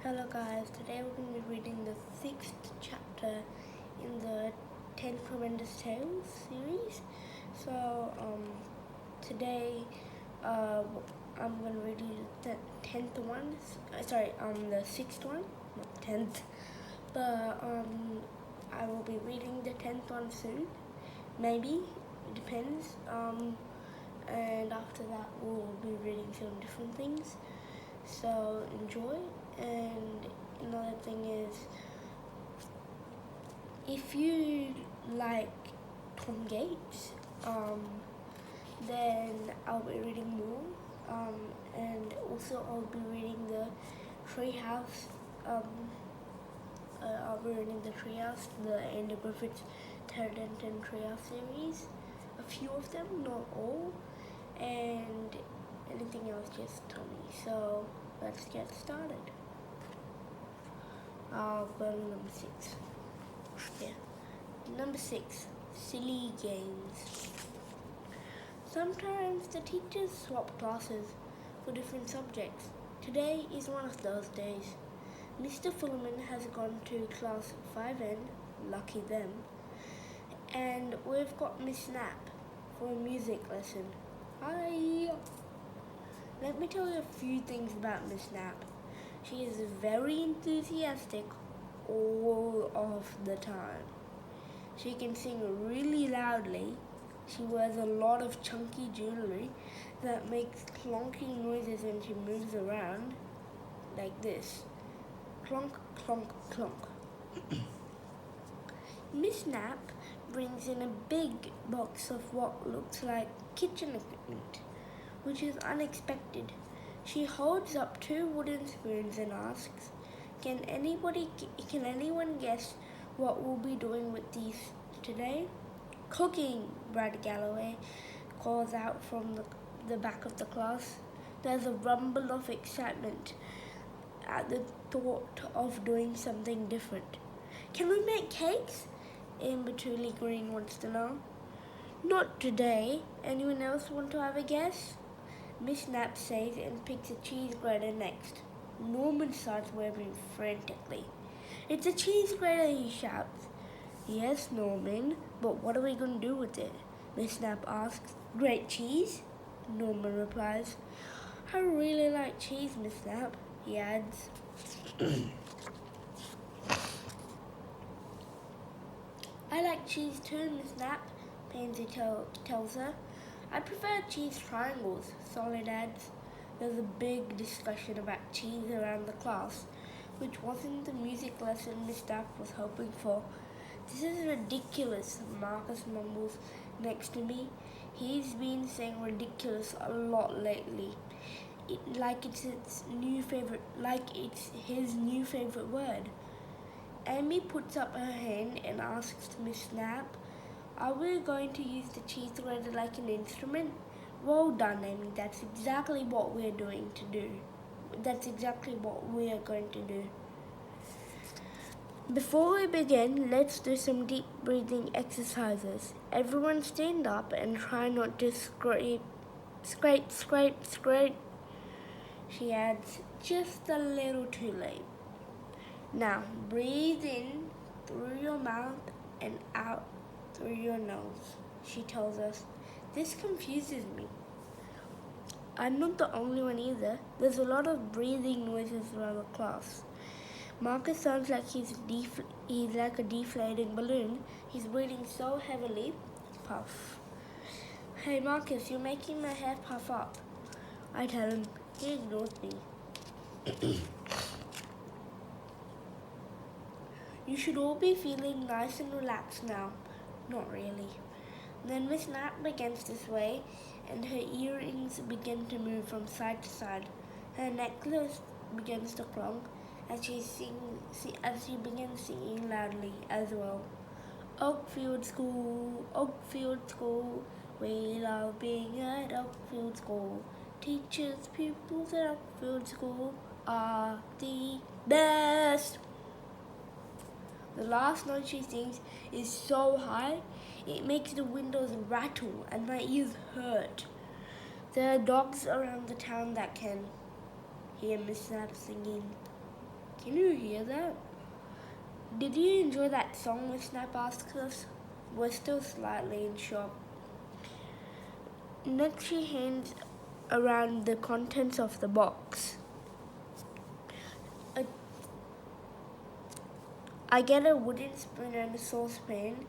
Hello guys, today we're going to be reading the 6th chapter in the 10 Tremendous Tales series. So today I'm going to read you the 10th one, the 6th one, not 10th, but I will be reading the 10th one soon, maybe, it depends, and after that we'll be reading some different things. So enjoy. And another thing is, if you like Tom Gates, then I'll be reading more. And also I'll be reading the Treehouse. I'll be reading the Treehouse, the Andy Griffiths Pterodactyl Treehouse series. A few of them, not all. And anything else, just tell me. So let's get started. I'll go to number 6. Yeah. Number 6. Silly games. Sometimes the teachers swap classes for different subjects. Today is one of those days. Mr. Fullerman has gone to class 5N, lucky them, and we've got Miss Knapp for a music lesson. Hi! Let me tell you a few things about Miss Knapp. She is very enthusiastic all of the time. She can sing really loudly. She wears a lot of chunky jewelry that makes clonky noises when she moves around, like this. Clonk, clonk, clonk. Miss Knapp brings in a big box of what looks like kitchen equipment, which is unexpected. She holds up 2 wooden spoons and asks, Can anyone guess what we'll be doing with these today? Cooking, Brad Galloway calls out from the back of the class. There's a rumble of excitement at the thought of doing something different. Can we make cakes? Amber Truly Green wants to know. Not today. Anyone else want to have a guess? Miss Knapp says and picks a cheese grater next. Norman starts waving frantically. It's a cheese grater, he shouts. Yes, Norman, but what are we going to do with it? Miss Knapp asks. Grate cheese? Norman replies. I really like cheese, Miss Knapp, he adds. I like cheese too, Miss Knapp, Pansy tells her. I prefer cheese triangles, Solid adds. There's a big discussion about cheese around the class, which wasn't the music lesson Miss Knapp was hoping for. This is ridiculous, Marcus mumbles next to me. He's been saying ridiculous a lot lately. Like it's his new favorite word. Amy puts up her hand and asks Miss Knapp, Are we going to use the cheese grater like an instrument? Well done, Amy. That's exactly what we're going to do. Before we begin, let's do some deep breathing exercises. Everyone stand up and try not to scrape. She adds, just a little too late. Now, breathe in through your mouth and out through your nose, she tells us. This confuses me. I'm not the only one either. There's a lot of breathing noises around the class. Marcus sounds like he's like a deflating balloon. He's breathing so heavily. Puff. Hey Marcus, you're making my hair puff up. I tell him. He ignores me. You should all be feeling nice and relaxed now. Not really. Then Miss Knapp begins to sway, and her earrings begin to move from side to side. Her necklace begins to clunk as she begins singing loudly as well. Oakfield School, we love being at Oakfield School. Teachers, pupils at Oakfield School are the best. The last note she sings is so high, it makes the windows rattle and my ears hurt. There are dogs around the town that can hear Miss Knapp singing. Can you hear that? Did you enjoy that song? Miss Snap asks us. We're still slightly in shock. Next, she hands around the contents of the box. I get a wooden spoon and a saucepan.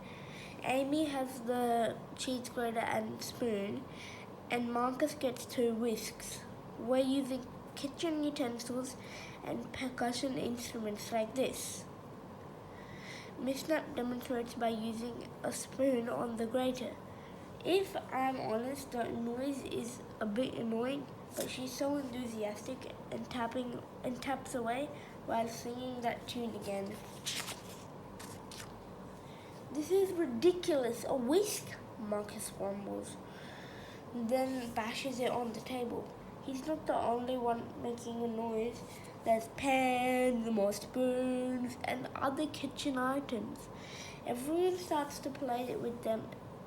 Amy has the cheese grater and spoon, and Marcus gets 2 whisks. We're using kitchen utensils and percussion instruments like this. Miss Snap demonstrates by using a spoon on the grater. If I'm honest, the noise is a bit annoying, but she's so enthusiastic and taps away while singing that tune again. This is ridiculous. A whisk? Marcus grumbles, then bashes it on the table. He's not the only one making a noise. There's pans, more spoons, and other kitchen items. Everyone starts to play with them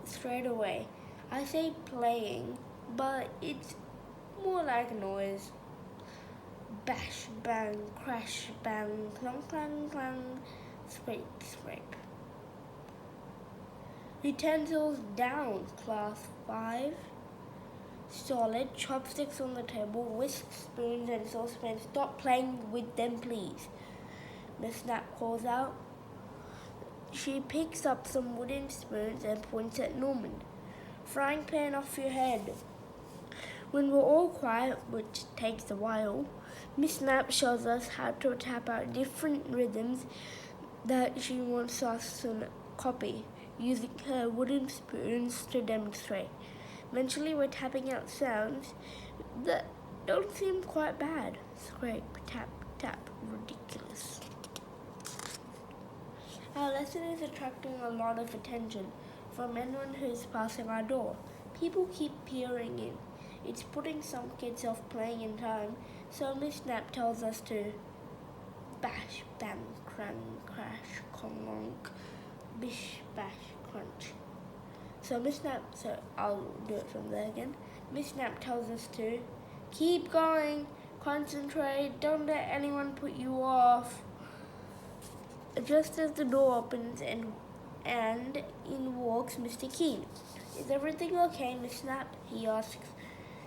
straight away. I say playing, but it's more like noise. Bash, bang, crash, bang, clunk, clang, clang, scrape, scrape. Utensils down, class 5. Solid, chopsticks on the table, whisks, spoons and saucepans. Stop playing with them, please. Miss Snap calls out. She picks up some wooden spoons and points at Norman. Frying pan off your head. When we're all quiet, which takes a while, Miss Snap shows us how to tap out different rhythms that she wants us to copy, using her wooden spoons to demonstrate. Eventually, we're tapping out sounds that don't seem quite bad. Scrape, tap, tap, ridiculous. Our lesson is attracting a lot of attention from anyone who's passing our door. People keep peering in. It's putting some kids off playing in time, so Miss Snap tells us to bash, bang, crang, crash, conk, bish, bash, crunch. So I'll do it from there again. Miss Snap tells us to keep going, concentrate, don't let anyone put you off. Just as the door opens and in walks Mr. Keen. Is everything okay, Miss Snap? He asks.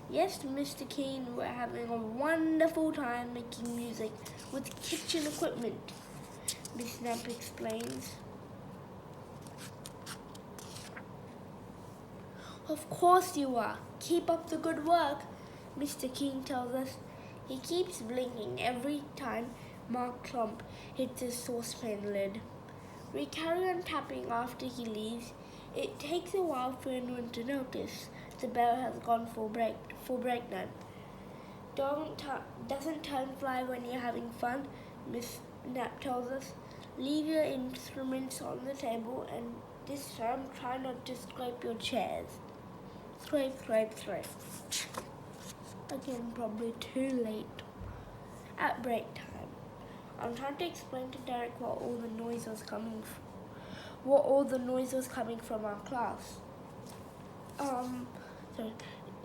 Yes, Mr. Keen, we're having a wonderful time making music with kitchen equipment, Miss Snap explains. Of course you are. Keep up the good work, Mr. Keen tells us. He keeps blinking every time Mark Clump hits his saucepan lid. We carry on tapping after he leaves. It takes a while for anyone to notice the bell has gone for break time. Doesn't time fly when you're having fun? Miss Snap tells us. Leave your instruments on the table and this time try not to scrape your chairs. Scrape, scrape, scrape. Again, probably too late. At break time, I'm trying to explain to Derek what all the noise was coming from our class.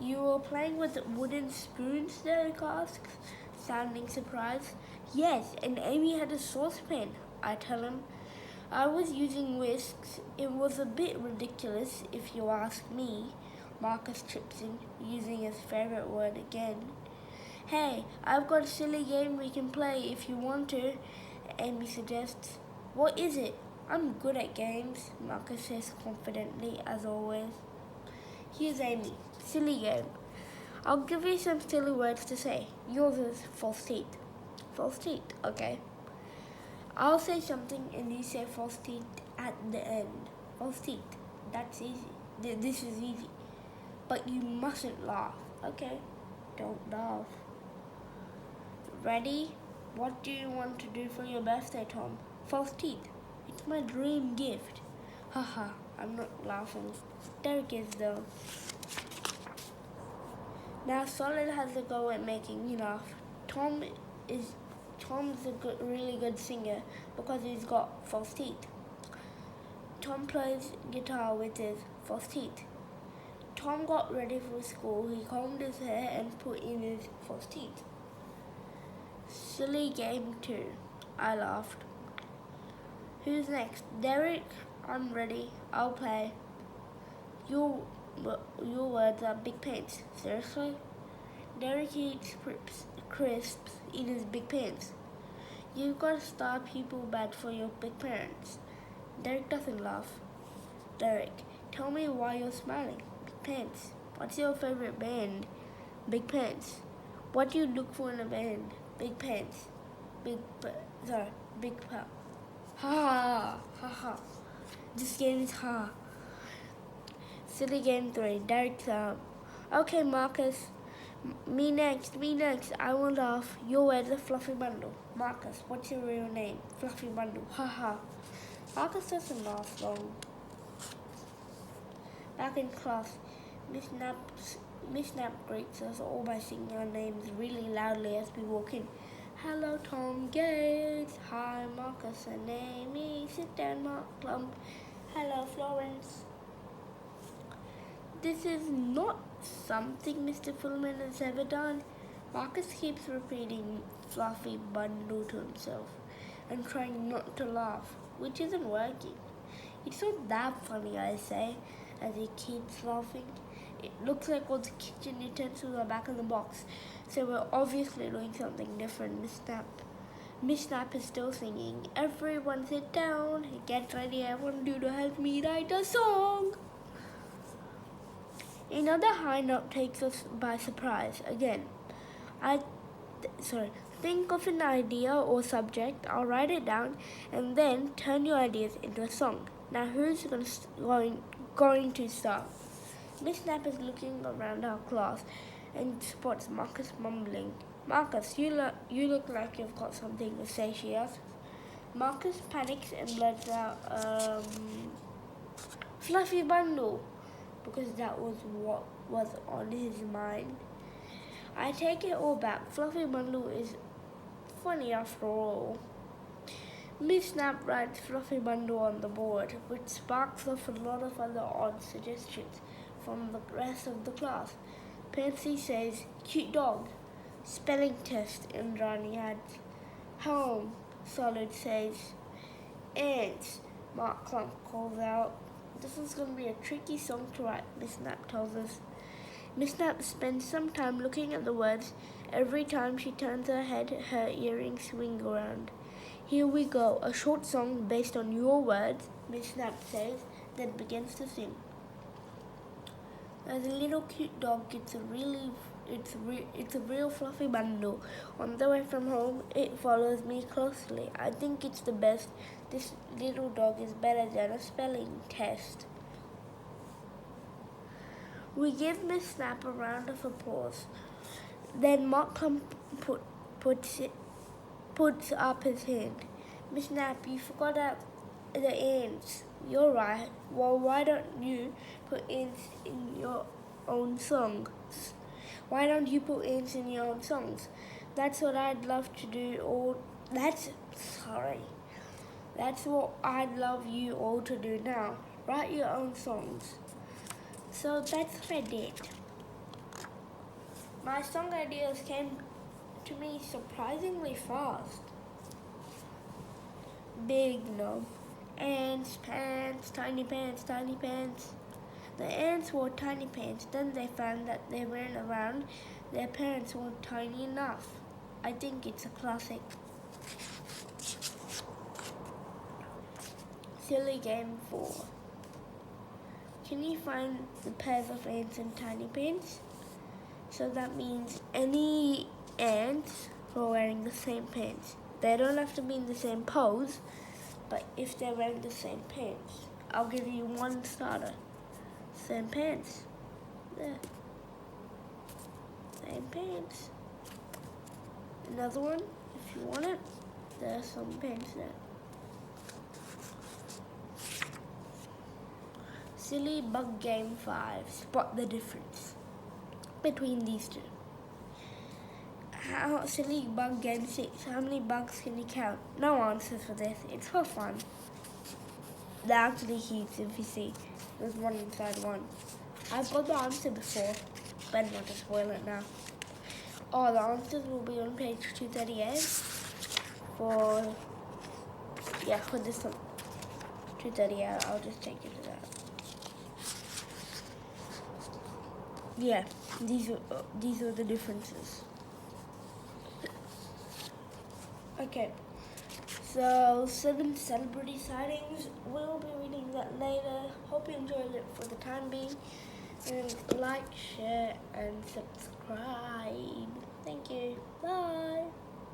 You were playing with wooden spoons, Derek asks, sounding surprised. Yes, and Amy had a saucepan, I tell him. I was using whisks. It was a bit ridiculous, if you ask me. Marcus chips in, using his favorite word again. Hey, I've got a silly game we can play if you want to, Amy suggests. What is it? I'm good at games, Marcus says confidently, as always. Here's Amy. Silly game. I'll give you some silly words to say. Yours is false teeth. False teeth, okay. I'll say something and you say false teeth at the end. False teeth. That's easy. This is easy. But you mustn't laugh. Okay? Don't laugh. Ready? What do you want to do for your birthday, Tom? False teeth. It's my dream gift. Haha, I'm not laughing. Derek is though. Now Solid has a go at making me laugh. Tom's a really good singer because he's got false teeth. Tom plays guitar with his false teeth. Tom got ready for school. He combed his hair and put in his false teeth. Silly game 2. I laughed. Who's next? Derek? I'm ready. I'll play. Your, your words are big pants. Seriously? Derek eats crisps in his big pants. You've got to start people bad for your big parents. Derek doesn't laugh. Derek, tell me why you're smiling. Big pants. What's your favorite band? Big pants. What do you look for in a band? Big pants. Big pants. Ha ha ha. This game is ha. Silly game 3. Derek's up. Okay, Marcus. Me next. I will laugh. You'll wear the fluffy bundle. Marcus, what's your real name? Fluffy bundle. Ha ha. Marcus doesn't last long. Back in class, Miss Knapp greets us all by singing our names really loudly as we walk in. Hello, Tom Gates. Hi, Marcus and Amy. Sit down, Mark Plum. Hello, Florence. This is not something Mr. Fullman has ever done. Marcus keeps repeating fluffy bundle to himself and trying not to laugh, which isn't working. It's not that funny, I say, as he keeps laughing. It looks like all the kitchen utensils are back in the box, so we're obviously doing something different. Miss Knapp is still singing. Everyone sit down. Get ready. I want you to help me write a song. Another high note takes us by surprise again. Think of an idea or subject. I'll write it down, and then turn your ideas into a song. Now, who's going to start? Miss Knapp is looking around our class and spots Marcus mumbling. Marcus, you look like you've got something to say, she asks. Marcus panics and blurts out, fluffy bundle, because that was what was on his mind. I take it all back. Fluffy bundle is funny after all. Miss Knapp writes fluffy bundle on the board, which sparks off a lot of other odd suggestions from the rest of the class. Pansy says, cute dog. Spelling test, Indrani adds. Home, Solid says. Ants, Mark Clump calls out. This is going to be a tricky song to write, Miss Knapp tells us. Miss Knapp spends some time looking at the words. Every time she turns her head, her earrings swing around. Here we go, a short song based on your words, Miss Knapp says, then begins to sing. As a little cute dog, it's a real fluffy bundle. On the way from home, it follows me closely. I think it's the best. This little dog is better than a spelling test. We give Miss Knapp a round of applause. Then Mark Clump puts up his hand. Miss Knapp, you forgot out the ants. You're right. Well, why don't you put ants in your own songs? Why don't you put ants in your own songs? That's what I'd love to do. That's what I'd love you all to do now. Write your own songs. So that's what I did. My song ideas came to me surprisingly fast. Big, no. Ants, pants, tiny pants, tiny pants. The ants wore tiny pants. Then they found that they ran around. Their parents weren't tiny enough. I think it's a classic. Silly game 4. Can you find the pairs of ants in tiny pants? So that means any ants who are wearing the same pants. They don't have to be in the same pose, but if they're wearing the same pants, I'll give you one starter. Same pants. There. Same pants. Another one, if you want it, there's some pants there. Silly bug game 5. Spot the difference between these two. Silly bug game 6. How many bugs can you count? No answers for this. It's for fun. They're actually heaps if you see. There's one inside one. I've got the answer before. Better not to spoil it now. Oh, the answers will be on page 238. for this one. 2:30. Yeah, I'll just take you to that. Yeah, these are the differences. Okay, so 7 celebrity sightings. We'll be reading that later. Hope you enjoyed it for the time being. And like, share, and subscribe. Thank you. Bye.